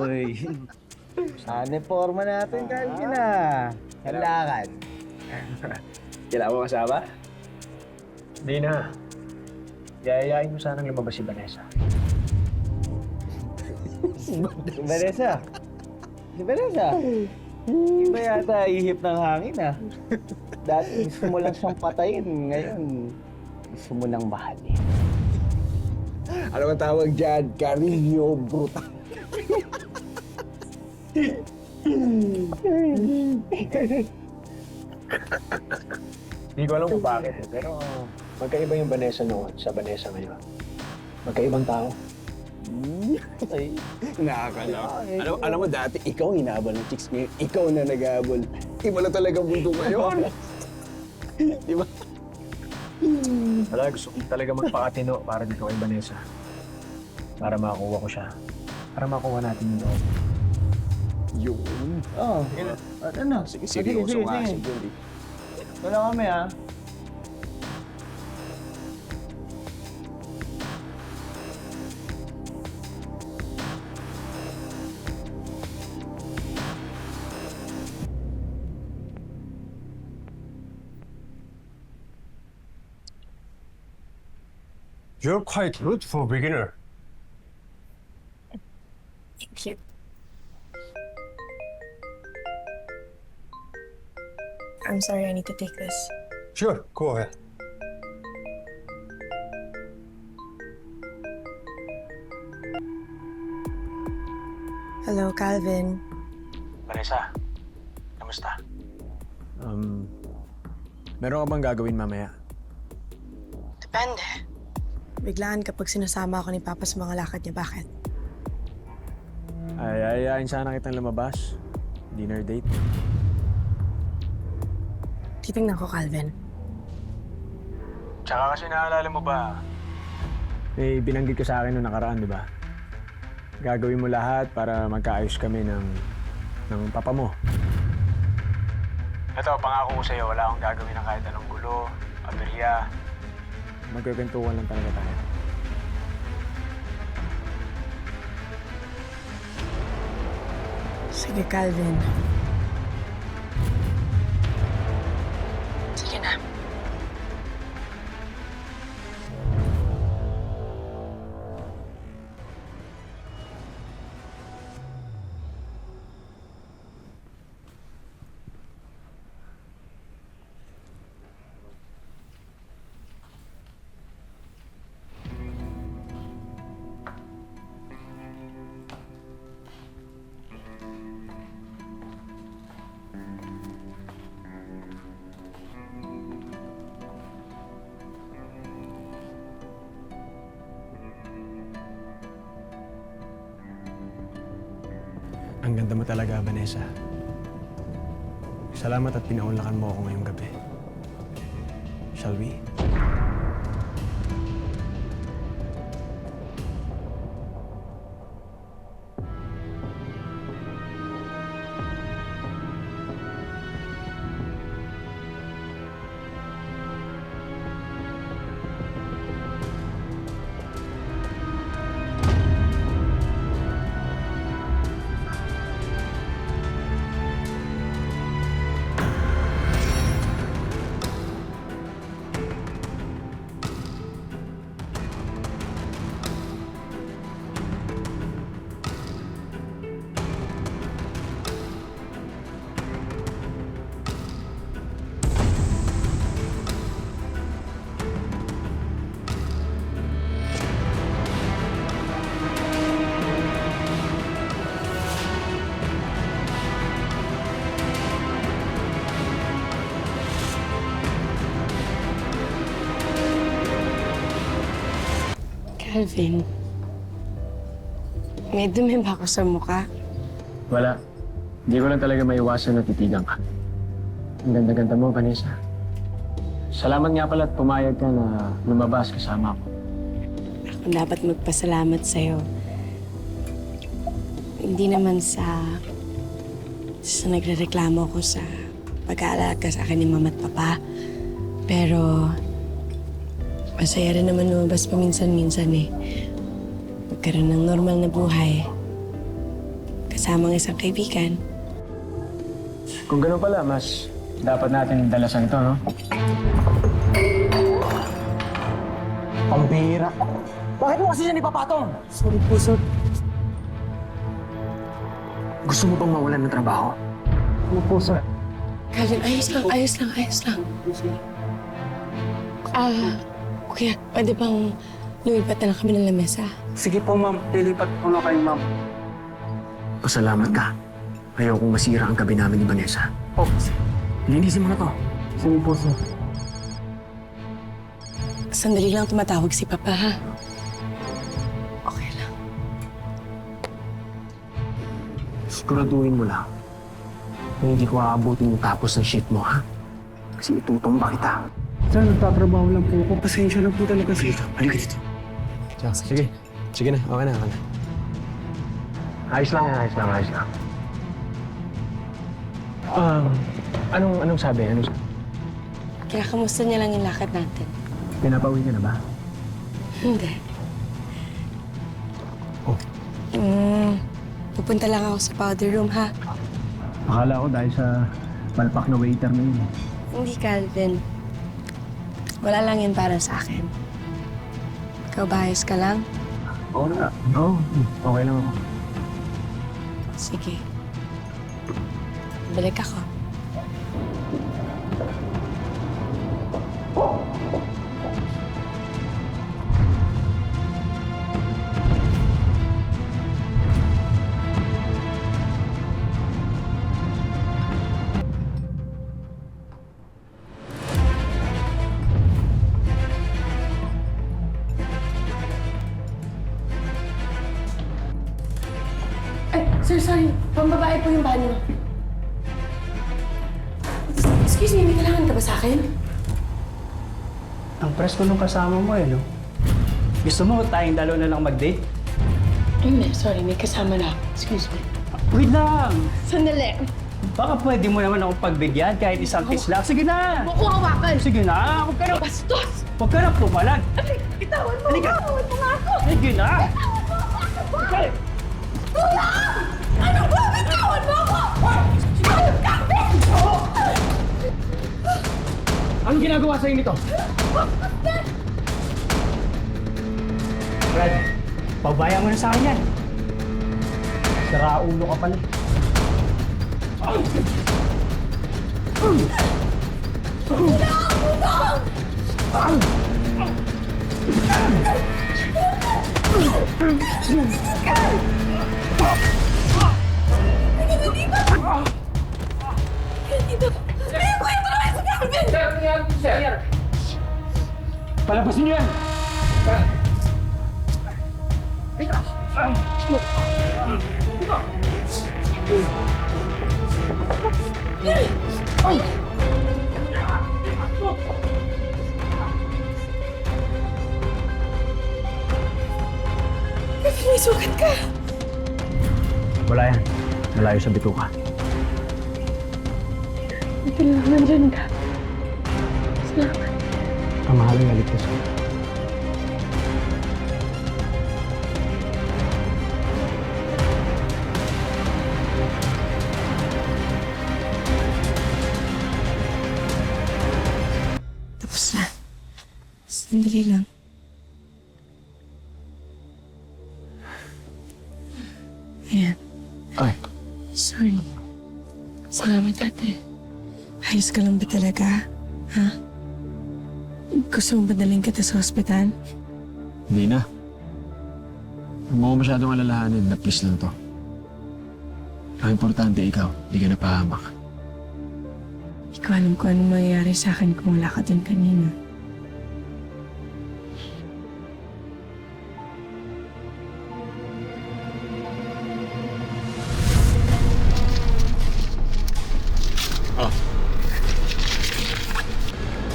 Uy. Sana forma natin, Calvin Ang lakad. Kailangan mo kasama? Hindi na. Yayayain mo sanang lumabas si Vanessa. Si Vanessa. Si Vanessa. Iba yata ihip ng hangin Dati gusto mo lang siyang patayin. Ngayon, gusto mo nang mahalin. Ano ang tawag dyan? Carillo brutal. Hindi ko alam kung bakit pero magkaiba yung Vanessa noon sa Vanessa ngayon. Magkaibang tao. Ay, Nakakala. Alam mo dati, ikaw hinabol ng chicks ngayon. Ikaw na nag-aabol. Iba na talaga mundo ngayon. Di ba? Wala, gusto ko talaga magpakatino para dito kay Vanessa. Para makuha ko siya. Para makuha natin yung loob. Yun. oh. Ano? Sige, seryoso nga si Julie. Wala kami You're quite rude for a beginner. Thank you. I'm sorry, I need to take this. Sure, go ahead. Hello, Calvin. Vanessa, kamusta? Meron ka bang gagawin mamaya? Depende. Biglaan kapag sinasama ako ni Papa sa mga lakad niya. Bakit? Ay, ayayin sana kitang lumabas. Dinner date. Titingnan ko, Calvin. Tsaka kasi naalala mo ba? Eh, binanggit ka sa akin noong nakaraan, di ba? Gagawin mo lahat para magkaayos kami ng papa mo. Ito, pangako ko sa'yo, wala akong gagawin ng kahit anong gulo, aberya. Magkakwentuhan lang talaga tayo. Sige, Calvin. Sige na. Ang ganda mo talaga, Vanessa. Salamat at pinaunlakan mo ako ngayong gabi. Shall we? Calvin. May dumi ba ako sa mukha? Wala. Hindi ko lang talaga maiwasan na titigan ka. Ang ganda-ganda mo, Vanessa. Salamat nga pala at pumayag ka na lumabas kasama ko. Ako dapat magpasalamat sa'yo. Hindi naman sa nagrereklamo ko sa pag-aalaga sa akin ni Mama at Papa. Pero masaya rin naman lumabas paminsan-minsan eh. magkaroon ng normal na buhay. Kasama ng isang kaibigan. Kung gano'n pala, mas dapat natin dalasan ito, no? Pambira. Bakit mo kasi siya ipapatong? Sorry po, sir. Gusto mo bang mawalan ng trabaho? Ano po, sir? Calvin, ayos lang. Kuya, pwede bang lumipat na lang kami ng lamesa? Sige po, ma'am. Lilipat po na kayo, ma'am. Pasalamat ka. Ayaw kong masira ang gabi namin ni Vanessa. Oh, linisin mo na to. Sige po, sir. Sandali lang tumatawag si Papa, ha? Okay lang. Siguraduhin mo lang na hindi ko aabutin yung tapos ng shift mo, ha? Kasi itutumba kita. Sir, nagtatrabaho lang po ako. Pasensya na po talaga, sir. Halika dito. Sige. Sige na. Okay na. Ayos lang. Anong sabi? Kaya kamusta niya lang yung lakad natin? Pinapauwi ka na ba? Hindi. Oh. Pupunta lang ako sa powder room, ha? Akala ko dahil sa palpak na waiter na yun. Hindi, Calvin. Wala lang yun para sa akin. Ikaw ba, ayos ka lang? Oo na. Oo, okay lang ako. Sige. Balik ako. Ay, sir, sorry. Pambabae po yung banyo. Excuse me, may kailangan ka ba sa akin? Ang presko nung kasama mo no? Gusto mo tayong dalawa na lang mag-date? Hindi, sorry. May kasama na. Excuse me. Wait lang! Sandali. Baka pwede mo naman akong pagbigyan kahit isang kiss lang. Sige na! Huwag ko hawakan! Sige na! Bastos! Huwag ka na pumalag! Itawan mo! Halika! Itawan mo nga ako! Sige na! Kuya! Ano ba? Bitawan mo ako! Anong ginagawa sa'yo nito? Brad, pabayaan mo na sa akin yan. Saraulo ka pala. Palabasin niyo yan! May sugat ka! Wala yan. Malayo sa bituka. Ito lang, nandyan ka. Salamat. Ang mahal ng galigtas ko. Tapos na. Sandali lang. Ayan. Ay, Sorry. Salamat, ate. Ayos ka lang ba talaga? Ha? Gusto mo ba dalhin kita sa ospital? hindi na. Huwag mo ko masyadong alalahanin na please lang to. Ang importante ikaw, hindi ka napahamak. Hindi ko alam kung anong mangyayari sa akin kung wala ka dun kanina.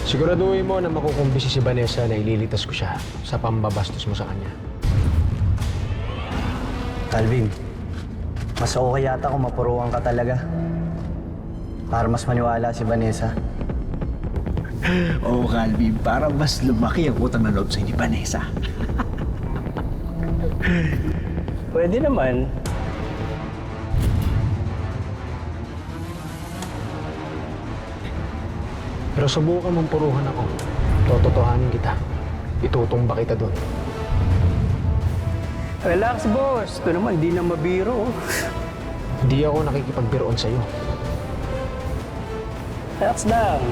Siguraduhin mo na makukumbisi si Vanessa na ililitas ko siya sa pambabastos mo sa kanya. Calvin, mas okay yata kung mapuruan ka talaga. Para mas maniwala si Vanessa. Oo, Calvin. Para mas lumaki ang utang na loob sa'yo ni Vanessa. Pwede naman. Pero subukan mong puruhan ako. Tototohanin kita. Itutumba kita doon. Relax, boss. Ito naman, di na mabiro. Hindi ako nakikipagbiroon sa'yo. Relax lang.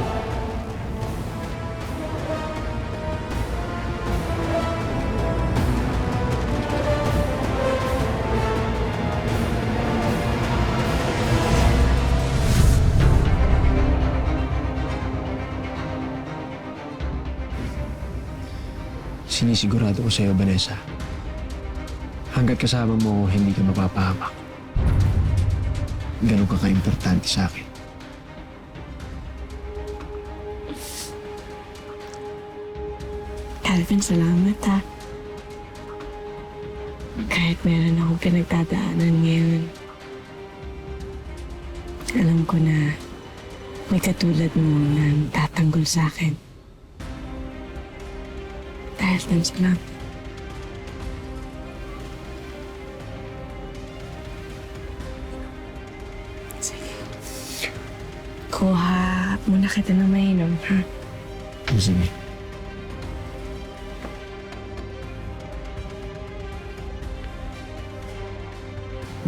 Sinisigurado ko sa'yo, Vanessa. Hanggat kasama mo, hindi ka mapapahamak. Ganun ka ka-importante sa akin. Calvin, salamat ha. Kahit meron akong pinagdadaanan ngayon, alam ko na may katulad mo na tatanggol sa akin. Dahil lang salamat. Sige. Kuha muna kita na mainom, ha? Sige.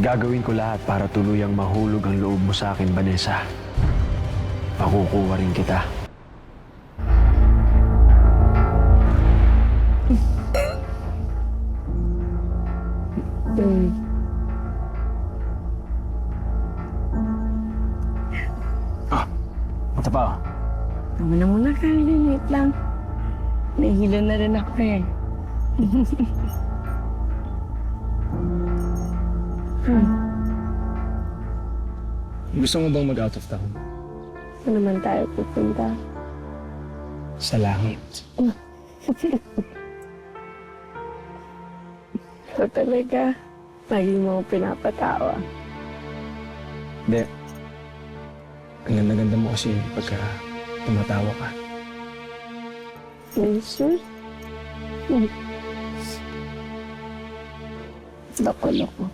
Gagawin ko lahat para tuluyang mahulog ang loob mo sa akin, Vanessa. Pakukuha rin kita. Ito pa. Tama na muna, Calvin. Wait lang. Nahihilo na rin ako eh. Gusto mo bang mag-out of town? Saan naman tayo pupunta? Sa langit. So talaga, lagi mo akong pinapatawa. Hindi. Ang ganda-ganda mo kasi pagka tumatawa ka. Jesus? Loko-loko.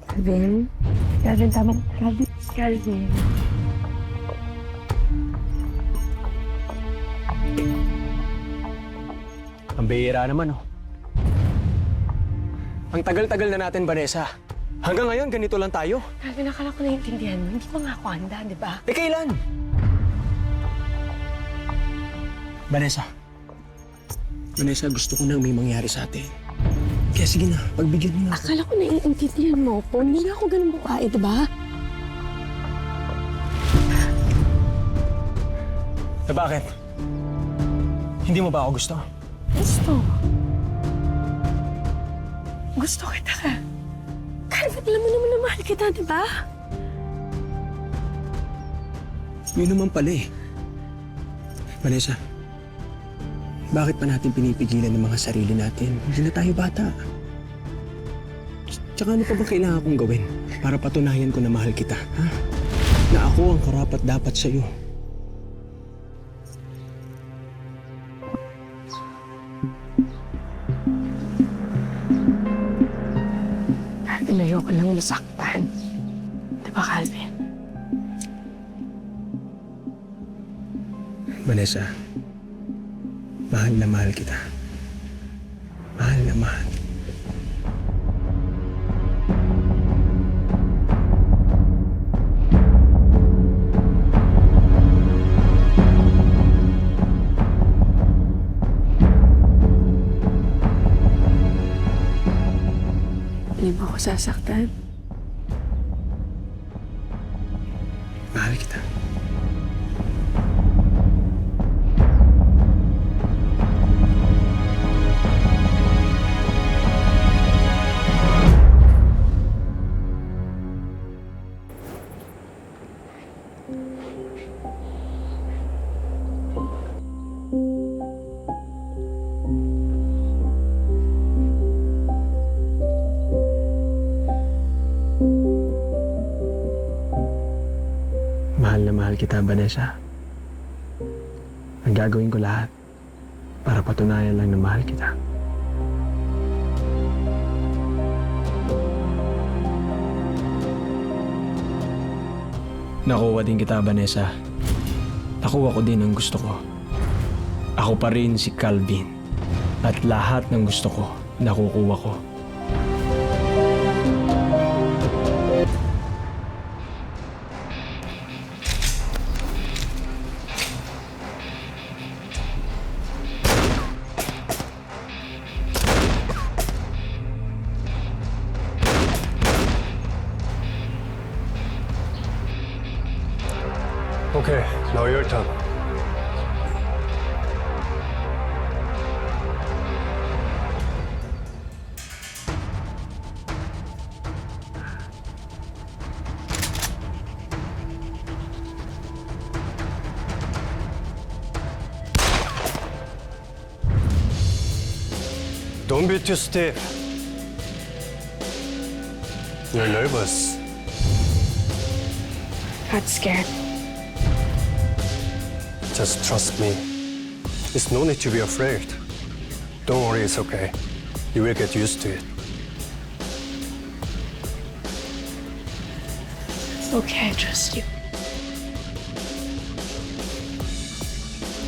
Calvin? Calvin, tama. Calvin. Calvin. Ang bihira naman, oh. Ang tagal-tagal na natin, Vanessa. Hanggang ngayon, ganito lang tayo. Calvin, akala ko naiintindihan mo. Hindi pa nga ako handa, di ba? Eh, kailan? Vanessa. Vanessa, gusto ko nang may mangyari sa atin. Kaya sige na, pagbigyan mo na ako. Akala ko naiintindihan mo ko. Hindi na ako ganun babae, di ba? Eh, bakit? Hindi mo ba ako gusto? Gusto. Gusto kita ka. Calvin, alam mo naman na mahal kita, di ba? Yun naman pala eh. Vanessa, bakit pa natin pinipigilan ng mga sarili natin? Hindi na tayo bata. Tsaka ano pa ba kailangan kong gawin para patunayan ko na mahal kita, ha? Na ako ang karapat-dapat sa'yo. Calvin, ayoko lang masaktan. Di ba, Calvin? Vanessa, mahal na mahal kita. Mahal na mahal. Hindi mo ako sasaktan. Mahal kita. kita, Vanessa. Ang gagawin ko lahat para patunayan lang na mahal kita. Nakuha din kita, Vanessa. Nakuha ko din ang gusto ko. Ako pa rin si Calvin. At lahat ng gusto ko, nakukuha ko. Okay, now your turn. Don't be too stiff. You're nervous. Not scared. Just trust me. There's no need to be afraid. Don't worry, it's okay. You will get used to it. It's okay, I trust you.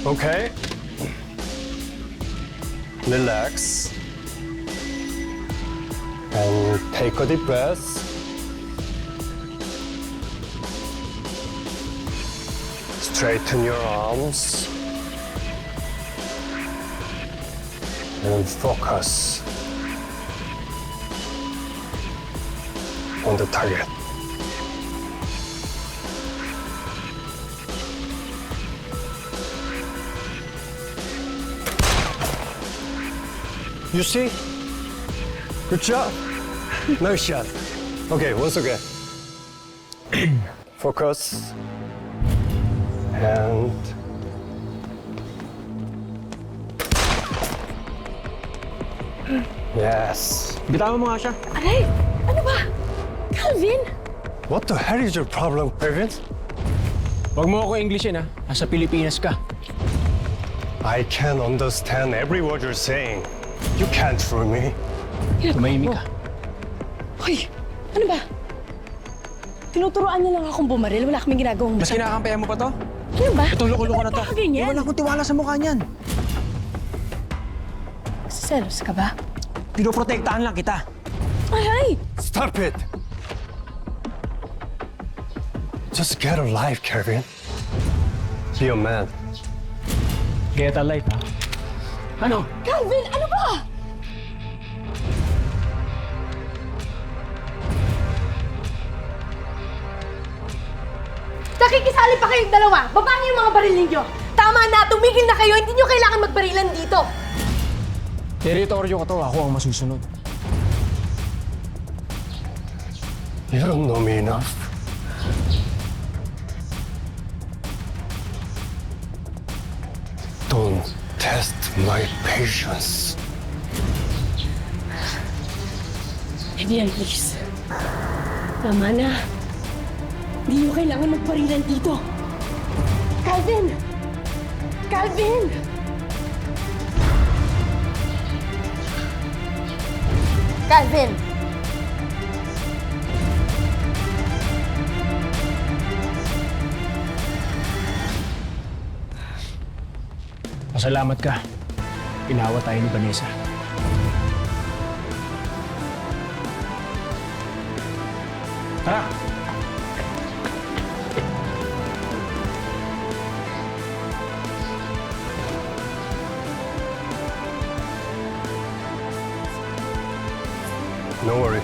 Okay. Relax. And take a deep breath. Straighten your arms. And focus on the target. You see? Good job. Nice shot. Okay, once again. Focus. And yes. Bitawan mo nga siya. Aray! Ano ba? Calvin? What the hell is your problem, Kevin? Huwag mo ako Englishin, ha? Nasa Pilipinas ka. I can understand every word you're saying. You can't fool me. Tumahimik ka. Hoy! Ano ba? Tinuturoan niya lang akong bumaril. Wala kaming ginagawang Mas masama. kinakampihan mo pa to? Ano ba? Ito, loko-loko na to. Bakit ganyan? Wala akong tiwala sa mukha niyan. Selos ka ba? Pinoprotektahan lang kita. Aray! Stop it! Just get a life, Kevin. Be a man. Get a life, ha? Ano? Calvin! Ano ba? Nakikisali pa kayong dalawa! Baba niyo yung mga baril ninyo! Tama na! Tumigil na kayo! Hindi niyo kailangan magbarilan dito! Teritoryo ko to, ako ang masusunod. You don't know me enough. Don't test my patience. Vivian, please. Tama na. Hindi niyo kailangan magbarilan dito. Calvin! Calvin! Calvin! Pasalamat ka. Pinawa tayo ni Vanessa. Tara! No worry.